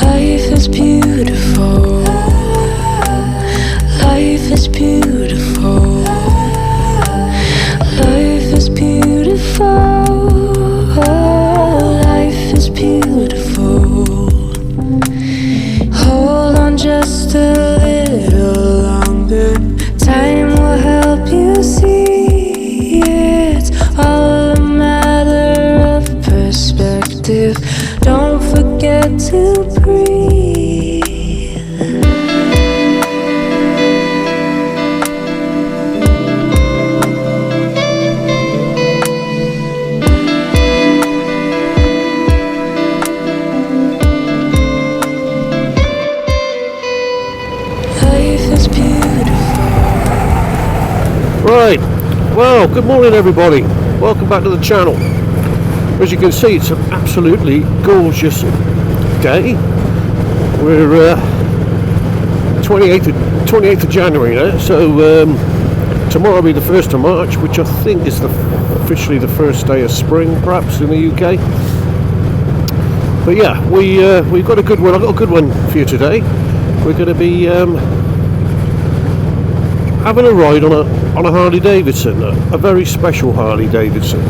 Life is beautiful. Life is beautiful. Life is beautiful. Life is beautiful. Hold on just a little longer. Time will help you see it's all a matter of perspective. Don't forget to breathe. Life is beautiful. Right, well, good morning everybody. Welcome back to the channel. As you can see, it's an absolutely gorgeous day. We're 28th of January now, so tomorrow will be the 1st of March, which I think is officially the first day of spring, perhaps, in the UK. But yeah, we've got a good one. I've got a good one for you today. We're going to be having a ride on a Harley Davidson, a very special Harley Davidson.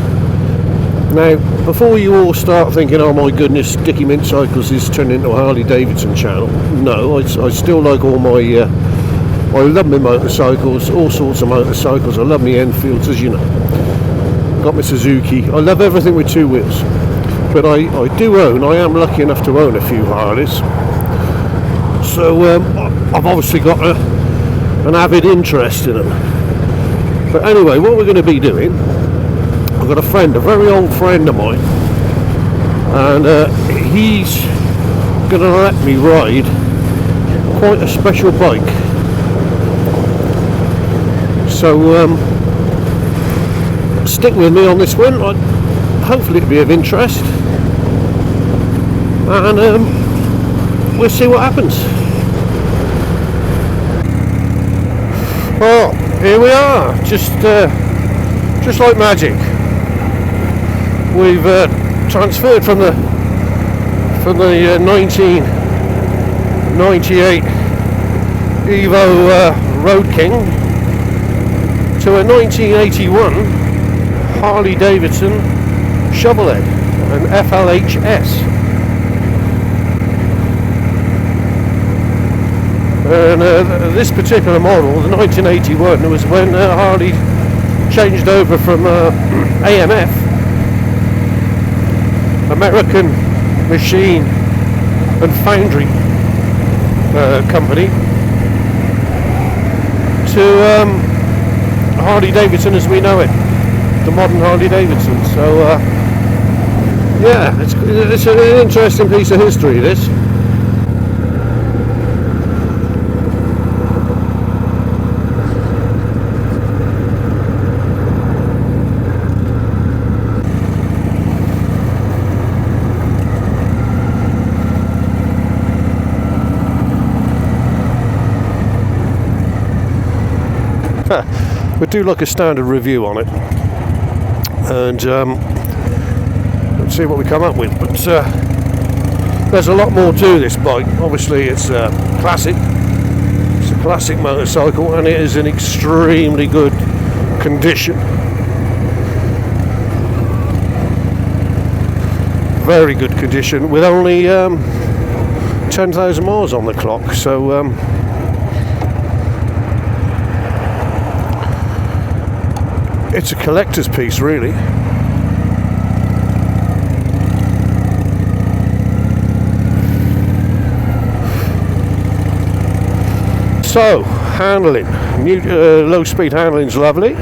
Now, before you all start thinking, oh my goodness, Dickie Mint Cycles is turning into a Harley Davidson channel, no, I still like all my, I love my motorcycles, all sorts of motorcycles. I love my Enfields, as you know. Got my Suzuki. I love everything with two wheels. But I am lucky enough to own a few Harleys. So I've obviously got an avid interest in them. But anyway, what we're going to be doing, I've got a friend, a very old friend of mine, and he's going to let me ride quite a special bike. So stick with me on this one. Hopefully it'll be of interest, and we'll see what happens. Well, here we are, just like magic. We've transferred from the 1998 Evo Road King to a 1981 Harley Davidson Shovelhead, an FLHS. And this particular model, the 1981, was when Harley changed over from A.M.F, American Machine and Foundry company, to Harley Davidson as we know it, the modern Harley Davidson. So yeah, it's an interesting piece of history, this. We'll do like a standard review on it, and let's see what we come up with. But there's a lot more to this bike. Obviously, it's classic. It's a classic motorcycle, and it is in extremely good condition. Very good condition, with only 10,000 miles on the clock. So it's a collector's piece, really. So, handling. Low speed handling's lovely.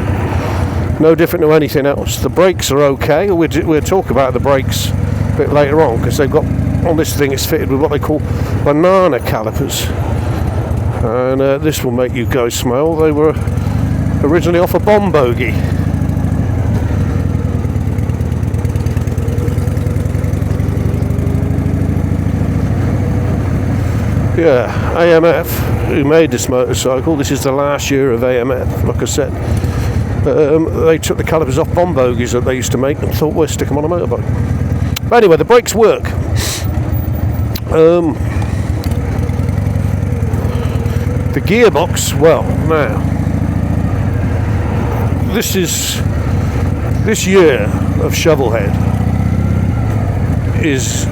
No different to anything else. The brakes are okay. We'll talk about the brakes bit later on, because they've got, on this thing it's fitted with what they call banana calipers, and this will make you guys smile. They were originally off a bomb bogey. Yeah, A.M.F, who made this motorcycle, this is the last year of A.M.F, like I said. They took the calipers off bomb bogies that they used to make and thought, we'll stick them on a motorbike. But anyway, the brakes work. The gearbox, well, now, this year of Shovelhead is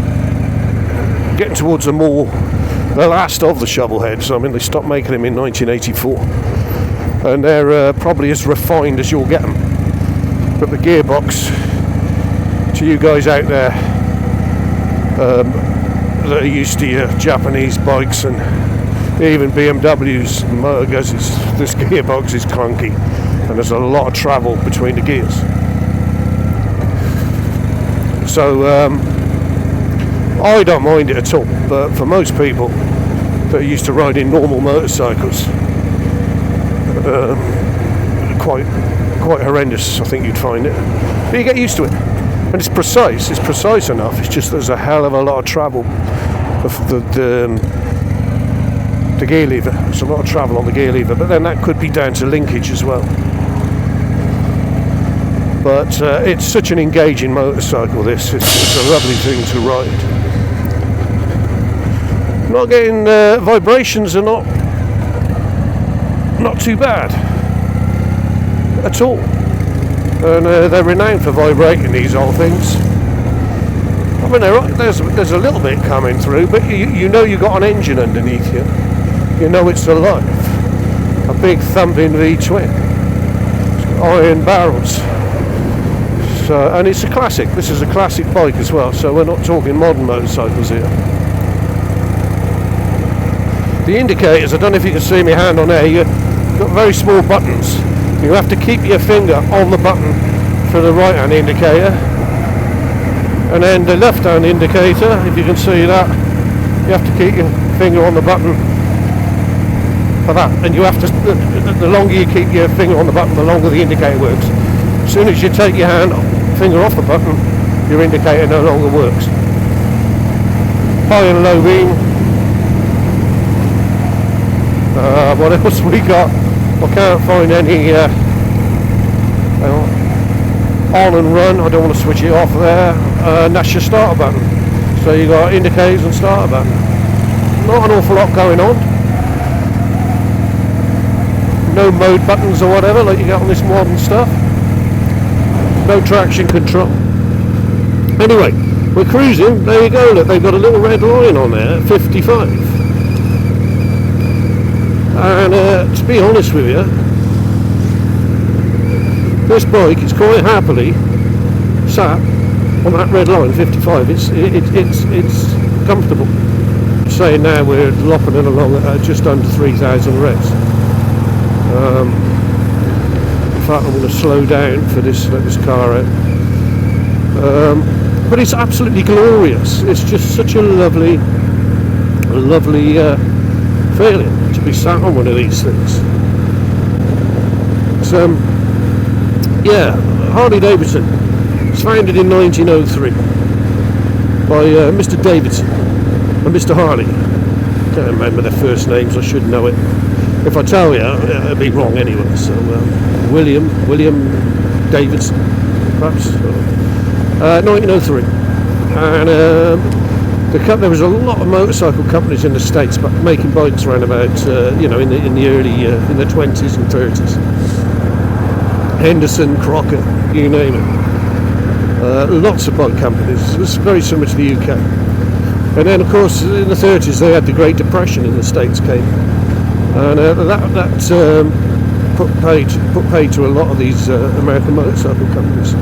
getting towards the last of the Shovelheads. I mean, they stopped making them in 1984, and they're probably as refined as you'll get them. But the gearbox, to you guys out there that are used to your Japanese bikes and even BMWs and motor guzzes, this gearbox is clunky, and there's a lot of travel between the gears. So I don't mind it at all, but for most people that are used to riding normal motorcycles, quite horrendous, I think you'd find it. But you get used to it, and it's precise enough. It's just there's a hell of a lot of travel of the gear lever. There's a lot of travel on the gear lever, but then that could be down to linkage as well. But it's such an engaging motorcycle, this. It's a lovely thing to ride. Not getting vibrations are not too bad at all, and they're renowned for vibrating, these old things. I mean, there's a little bit coming through, but you know you've got an engine underneath you. You know it's alive. A big thumping V-twin. It's got iron barrels. So, and it's a classic. This is a classic bike as well, so we're not talking modern motorcycles here. The indicators, I don't know if you can see my hand on there, you've got very small buttons. You have to keep your finger on the button for the right hand indicator, and then the left hand indicator, if you can see that, you have to keep your finger on the button for that, and you have to, the longer you keep your finger on the button, the longer the indicator works. As soon as you take your finger off the button, your indicator no longer works. High and low beam. What else we got? I can't find any on and run. I don't want to switch it off there. And that's your starter button. So you got indicators and starter button. Not an awful lot going on. No mode buttons or whatever like you get on this modern stuff. No traction control. Anyway, we're cruising. There you go. Look, they've got a little red line on there, 55. And to be honest with you, this bike is quite happily sat on that red line, 55. It's comfortable. Saying now we're lopping it along at just under 3,000 revs. In fact, I'm going to slow down for this, let this car out. But it's absolutely glorious. It's just such a lovely feeling to be sat on one of these things. So, yeah, Harley Davidson. It's founded in 1903 by Mr. Davidson and Mr. Harley. Can't remember their first names. I should know it. If I tell you, it'll be wrong anyway. So, William Davidson, perhaps. 1903, and there was a lot of motorcycle companies in the States, but making bikes around about in the early in the 20s and 30s. Henderson, Crocker, you name it. Lots of bike companies. It was very similar to the UK. And then, of course, in the 30s they had the Great Depression in the States came, and that put paid to a lot of these American motorcycle companies.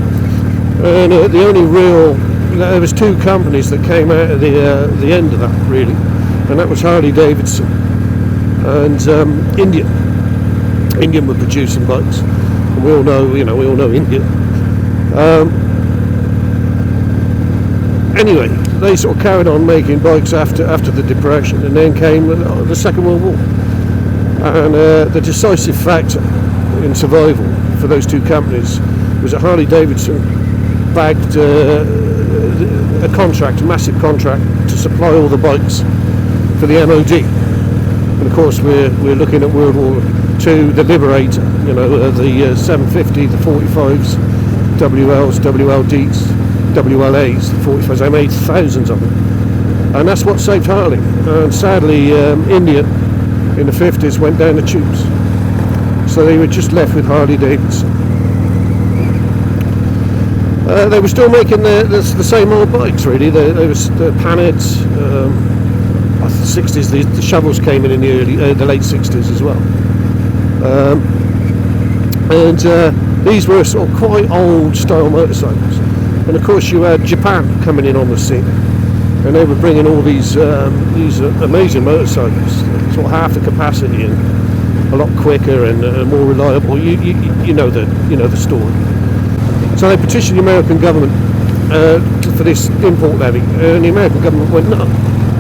And the only real, there was two companies that came out of the end of that really, and that was Harley Davidson and Indian. Indian were producing bikes, and we all know Indian. anyway, they sort of carried on making bikes after the Depression, and then came the Second World War. And the decisive factor in survival for those two companies was that Harley Davidson bagged a contract, a massive contract, to supply all the bikes for the MOD. And of course, we're looking at World War II, the Liberator, the 750, the 45s, WLs, WLDs, WLAs, the 45s. They made thousands of them, and that's what saved Harley. And sadly, India in the 50s went down the tubes, so they were just left with Harley Davidson. They were still making the same old bikes, really. They were the panheads. I think the 60s, the shovels came in the late 60s as well. And these were sort of quite old style motorcycles. And of course, you had Japan coming in on the scene, and they were bringing all these amazing motorcycles, sort of half the capacity and a lot quicker and more reliable. You know the story. So they petitioned the American government for this import levy, and the American government went no.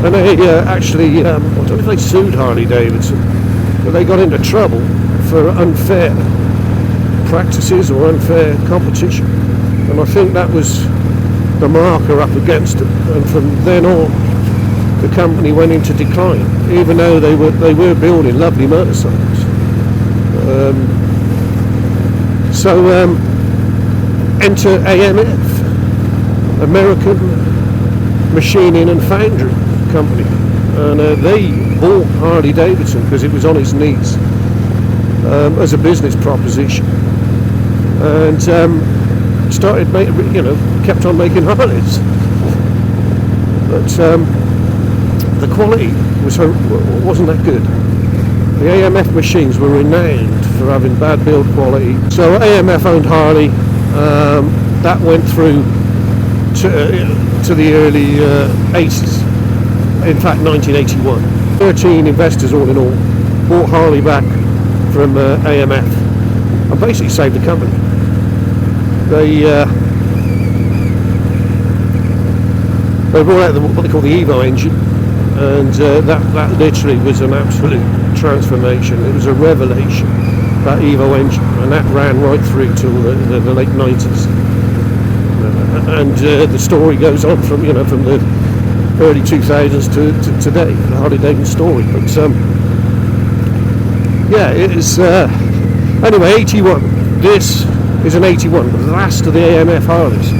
And they actually, I don't know if they sued Harley Davidson, but they got into trouble for unfair practices or unfair competition. And I think that was the marker up against them. And from then on, the company went into decline, even though they were building lovely motorcycles. Enter A.M.F, American Machining and Foundry Company, and they bought Harley Davidson because it was on its knees as a business proposition, and started kept on making Harleys. But the quality wasn't that good. The A.M.F machines were renowned for having bad build quality. So A.M.F owned Harley. That went through to the early 80s. In fact, 1981. 13 investors all in all bought Harley back from A.M.F and basically saved the company. They brought out what they call the Evo engine, and that literally was an absolute transformation. It was a revelation, that Evo engine, and that ran right through till the late 90s. And the story goes on from the early 2000s to today, the Harley Davidson story. But it is anyway. 81. This is an 81, the last of the A.M.F Harleys.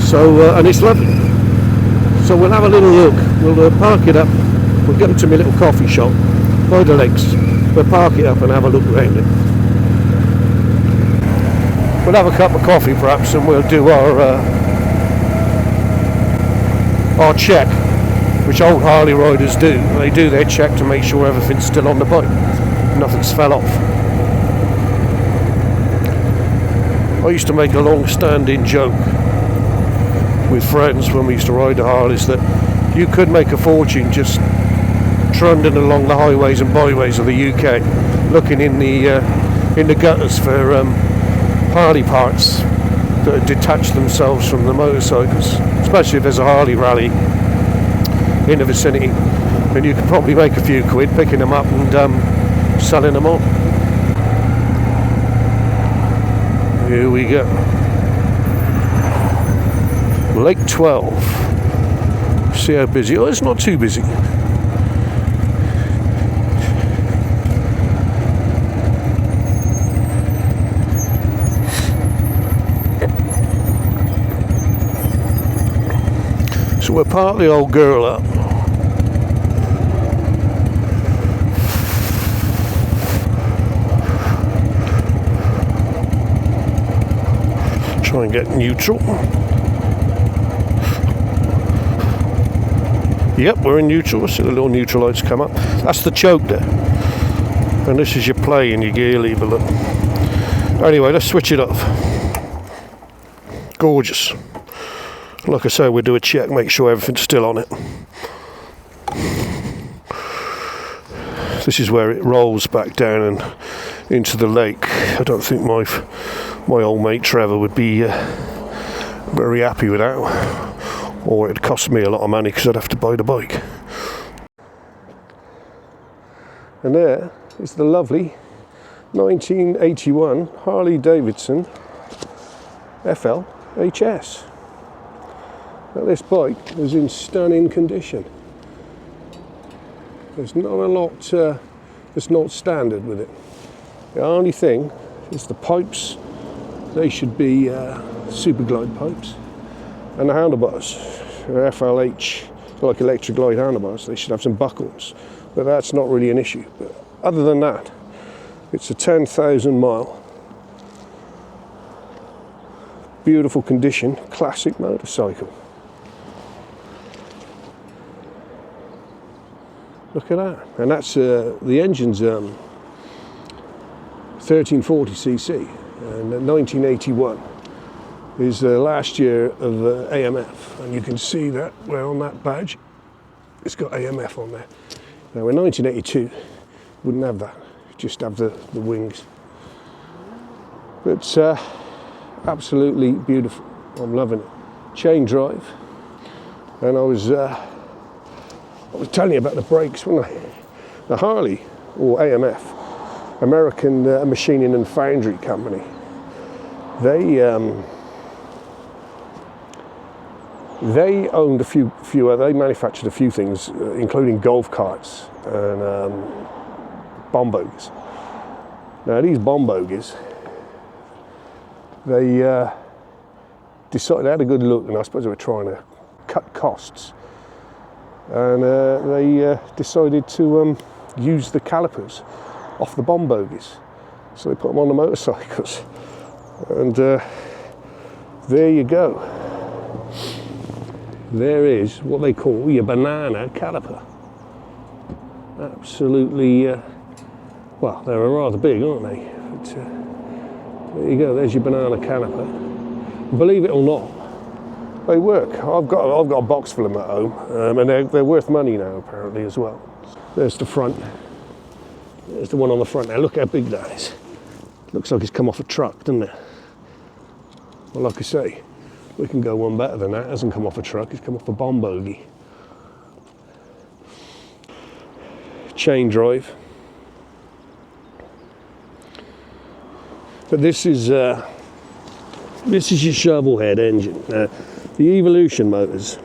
So and it's lovely. So we'll have a little look. We'll park it up. We'll go to my little coffee shop by the lakes. We'll park it up and have a look around it. We'll have a cup of coffee perhaps, and we'll do our check, which old Harley riders do. They do their check to make sure everything's still on the bike, nothing's fell off. I used to make a long-standing joke with friends when we used to ride the Harleys that you could make a fortune just trundling along the highways and byways of the UK, looking in the gutters for Harley parts that have detached themselves from the motorcycles, especially if there's a Harley rally in the vicinity, and you could probably make a few quid picking them up and selling them on. Here we go. Lake 12. See how busy. Oh, it's not too busy. So we'll park the old girl up. Try and get neutral. Yep, we're in neutral. See the little neutral lights come up. That's the choke there. And this is your play and your gear lever, look. Anyway, let's switch it off. Gorgeous. Like I say, we'll do a check, make sure everything's still on it. This is where it rolls back down and into the lake. I don't think my old mate Trevor would be Very happy with that, or it'd cost me a lot of money because I'd have to buy the bike. And there is the lovely 1981 Harley Davidson FLHS. Now, this bike is in stunning condition. There's not a lot that's not standard with it. The only thing is the pipes. They should be super glide pipes, and the handlebars, FLH, like electric glide handlebars. They should have some buckles, but that's not really an issue. But other than that, it's a 10,000 mile, beautiful condition, classic motorcycle. Look at that, and that's the engine's 1340cc, and 1981 is the last year of A.M.F, and you can see that well on that badge, it's got A.M.F on there. Now in 1982, wouldn't have that, just have the wings. But absolutely beautiful, I'm loving it. Chain drive, and I was telling you about the brakes, wasn't I? The Harley, or A.M.F, American Machining and Foundry Company, they owned a few they manufactured a few things, including golf carts and bomb bogies. Now these bomb bogies, they decided, they had a good look, and I suppose they were trying to cut costs, and they decided to use the calipers off the bomb bogies, so they put them on the motorcycles, and there you go. There is what they call your banana caliper. Absolutely, well, they're rather big, aren't they? But, there you go, there's your banana caliper. Believe it or not, they work. I've got a box full of them at home, and they're worth money now apparently as well. There's the front. There's the one on the front now. Look how big that is. Looks like it's come off a truck, doesn't it? Well, like I say, we can go one better than that. It hasn't come off a truck, it's come off a bomb bogie. Chain drive. But this is your shovel head engine. The Evolution motors,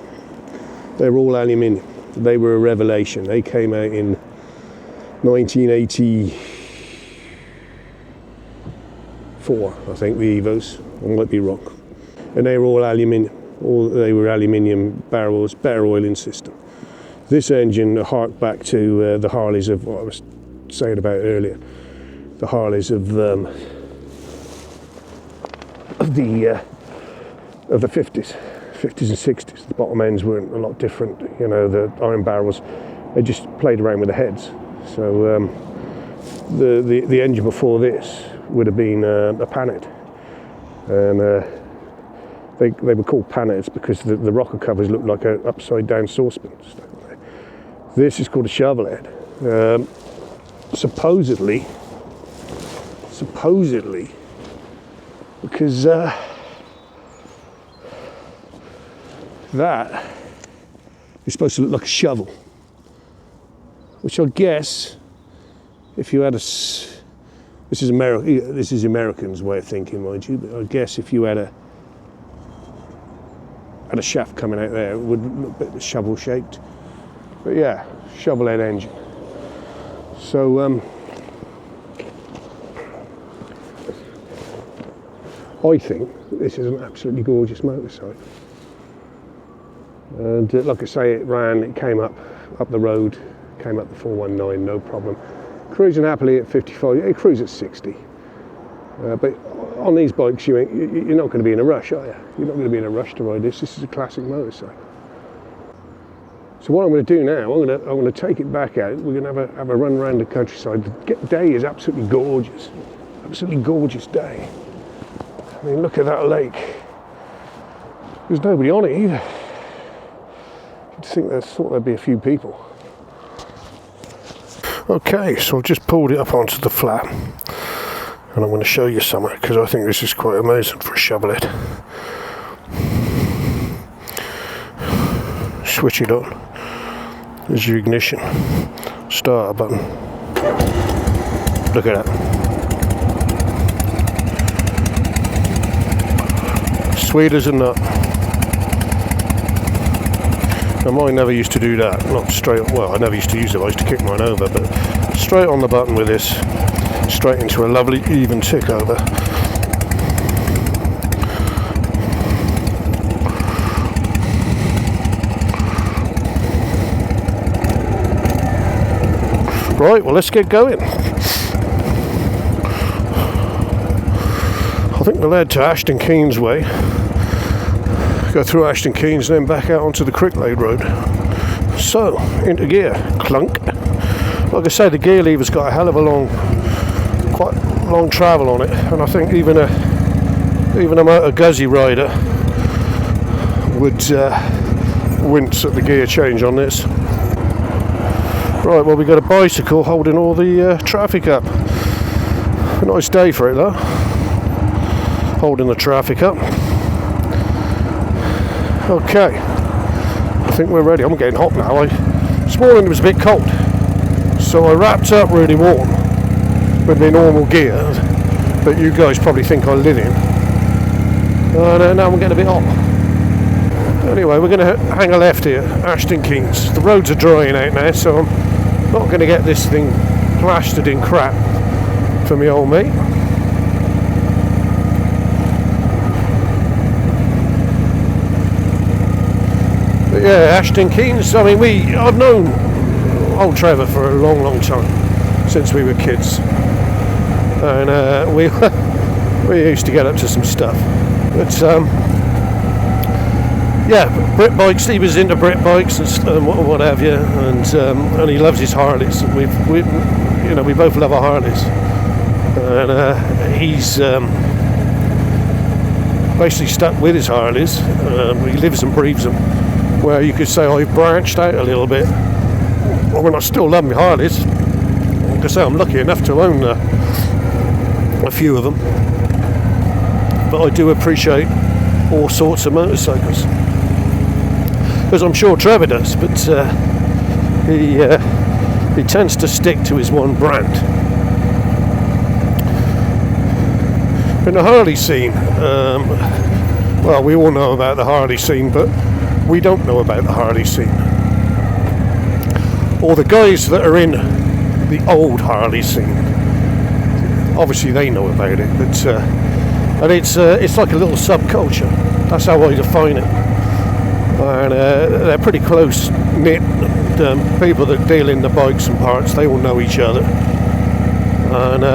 they're all aluminium. They were a revelation. They came out in 1984, I think, the Evos. I might be wrong. And they were all aluminium. They were aluminium barrels, better oiling system. This engine harked back to the Harleys of what I was saying about earlier. The Harleys of the 50s and 60s. The bottom ends weren't a lot different. You know, the iron barrels, they just played around with the heads. So the engine before this would have been a Panet, and they were called Panets because the rocker covers looked like an upside down saucepan. This is called a shovel head. Supposedly, because that is supposed to look like a shovel, which I guess if you had this is Americans' way of thinking, mind you, but I guess if you had a shaft coming out there, it would look a bit shovel shaped. But yeah, shovel head engine. So I think this is an absolutely gorgeous motorcycle. And like I say, it came up the road, came up the 419, no problem. Cruising happily at 55, it cruised at 60. But on these bikes, you're not going to be in a rush, are you? You're not going to be in a rush to ride this. This is a classic motorcycle. So what I'm going to do now, I'm going to take it back out. We're going to have a run around the countryside. The day is absolutely gorgeous day. I mean, look at that lake. There's nobody on it either. You'd think thought there'd be a few people. Okay, so I've just pulled it up onto the flat, and I'm going to show you something because I think this is quite amazing for a shovel head. switch it on. There's your ignition starter button. Look at that. Sweet as a nut. Now mine never used to do that. Not straight, well, I never used to use it, I used to kick mine over, but straight on the button with this, straight into a lovely even tick over. Right, well, let's get going. I think we'll head to Ashton Keynes way. Go through Ashton Keynes, then back out onto the Cricklade Road. So, into gear. Clunk. Like I say, the gear lever's got a hell of a quite long travel on it, and I think even a motor guzzy rider would wince at the gear change on this. Right, well, we got a bicycle holding all the traffic up. A nice day for it, though. Holding the traffic up. Okay, I think we're ready. I'm getting hot now. This morning it was a bit cold, so I wrapped up really warm with my normal gear that you guys probably think I live in. And now I'm getting a bit hot. Anyway, we're going to hang a left here, Ashton Keynes. The roads are drying out now, so I'm not going to get this thing plastered in crap for me old mate. But yeah, Ashton Keynes, I mean, I've known old Trevor for a long, long time, since we were kids. And we used to get up to some stuff. But yeah, Brit bikes. He was into Brit bikes and what have you, and he loves his Harleys. We both love our Harleys, and he's basically stuck with his Harleys. He lives and breathes them. Where you could say I've branched out a little bit. I mean, I still love my Harleys. Like I say, I'm lucky enough to own a few of them, but I do appreciate all sorts of motorcycles. As I'm sure Trevor does, but he tends to stick to his one brand. In the Harley scene, well, we all know about the Harley scene, but we don't know about the Harley scene, or the guys that are in the old Harley scene. Obviously, they know about it, but and it's like a little subculture. That's how I define it. And they're pretty close knit. People that deal in the bikes and parts, they all know each other, and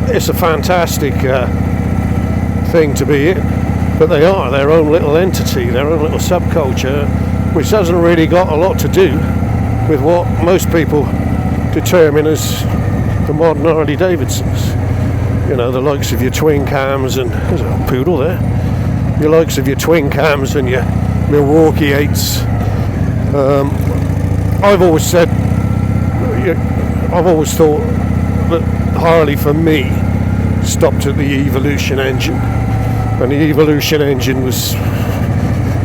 it's a fantastic thing to be in. But they are their own little entity, their own little subculture, which hasn't really got a lot to do with what most people determine as the modern Harley Davidsons. You know, the likes of your twin cams, and there's a poodle there. Your likes of your twin cams and your Milwaukee 8s. I've always thought that Harley, for me, stopped at the Evolution engine. And the Evolution engine was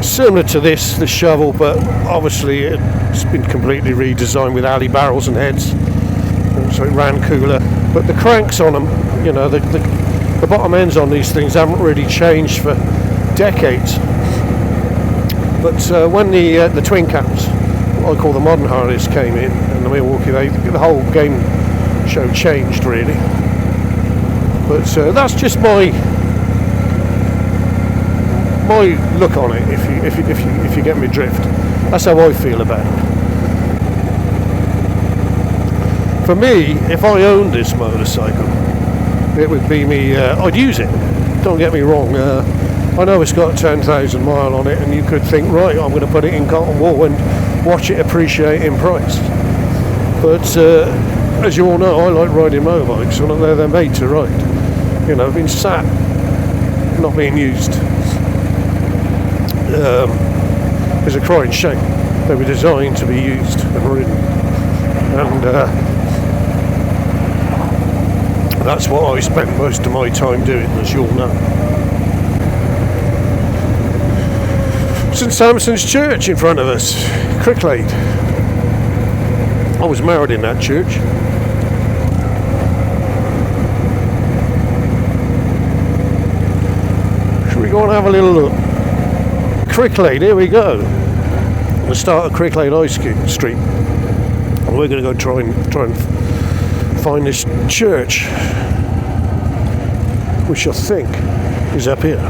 similar to the shovel, but obviously it's been completely redesigned with alley barrels and heads, so it ran cooler. But the cranks on them, you know, the bottom ends on these things haven't really changed for decades. But when the twin cams, what I call the modern Harleys, came in, and the Milwaukee, the whole game show changed really. But that's just my look on it, if you get me drift. That's how I feel about it. For me, if I owned this motorcycle, it would be me. I'd use it. Don't get me wrong. I know it's got 10,000 mile on it, and you could think, right, I'm going to put it in cotton wool and watch it appreciate in price. But as you all know, I like riding motorbikes, and they're made to ride. You know, been sat, not being used. It's a crying shame. They were designed to be used and ridden, and that's what I spent most of my time doing, as you'll know. St Samson's Church in front of us, Cricklade. I was married in that church. Should we go and have a little look? Cricklade, here we go. The start of Cricklade High Street. And we're going to go try and find this church, which I think is up here.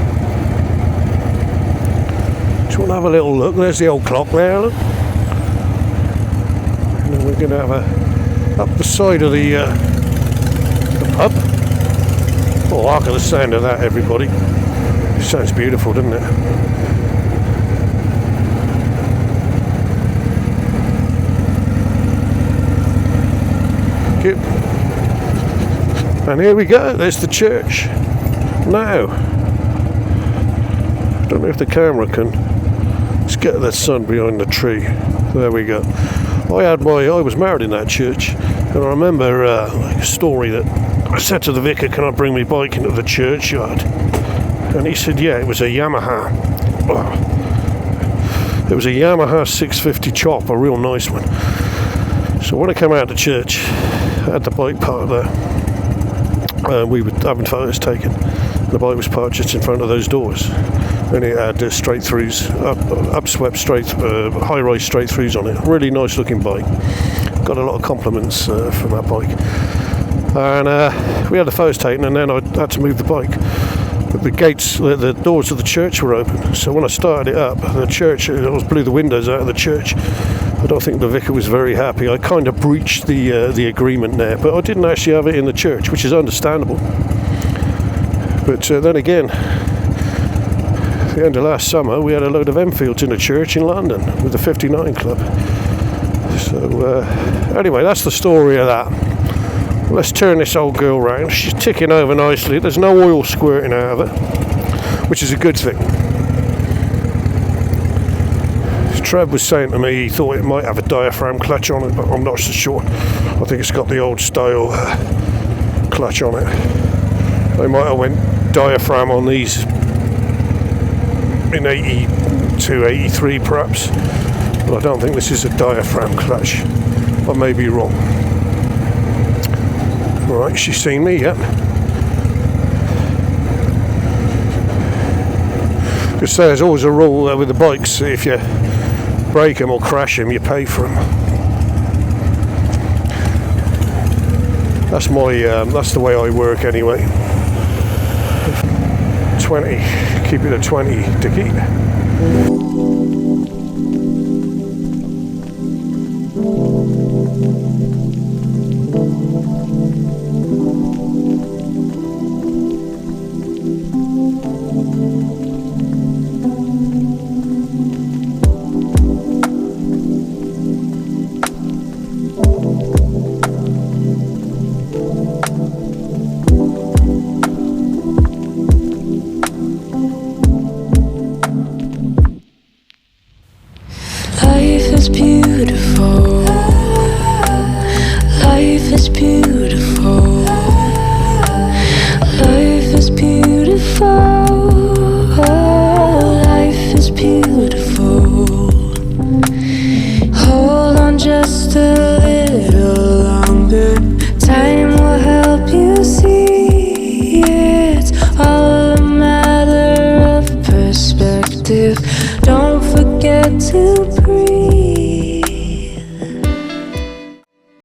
Do you want to have a little look? There's the old clock there, look. And then we're going to have a up the side of the pub. Oh, hark at the sound of that, everybody. It sounds beautiful, doesn't it? And here we go, there's the church. Now, I don't know if the camera can. Let's get the sun behind the tree. There we go. I was married in that church, and I remember a story that I said to the vicar, "Can I bring my bike into the churchyard?" And he said, "Yeah." It was a Yamaha. It was a Yamaha 650 chop, a real nice one. So when I came out to church, I had the bike parked there. We were having photos taken. The bike was parked just in front of those doors, and it had straight throughs, upswept straight, high-rise straight throughs on it. Really nice looking bike. Got a lot of compliments from that bike. And we had the photos taken, and then I had to move the bike. But the gates, the doors of the church were open. So when I started it up, the church, I blew the windows out of the church. I don't think the vicar was very happy. I kind of breached the agreement there, but I didn't actually have it in the church, which is understandable. But then again, at the end of last summer, we had a load of Enfields in a church in London with the 59 Club. So anyway, that's the story of that. Let's turn this old girl round. She's ticking over nicely. There's no oil squirting out of her, which is a good thing. Trev was saying to me he thought it might have a diaphragm clutch on it, but I'm not so sure. I think it's got the old style clutch on it. They might have went diaphragm on these in 82, 83 perhaps, but I don't think this is a diaphragm clutch. I may be wrong. Alright, she's seen me yet. Because there's always a rule with the bikes, if you break them or crash them, you pay for them. That's that's the way I work anyway. 20, keep it at 20, Dickie. Life is beautiful. Life is beautiful. Life is beautiful. Life is beautiful. Hold on just a little longer. Time will help you see it's all a matter of perspective. Don't forget to breathe.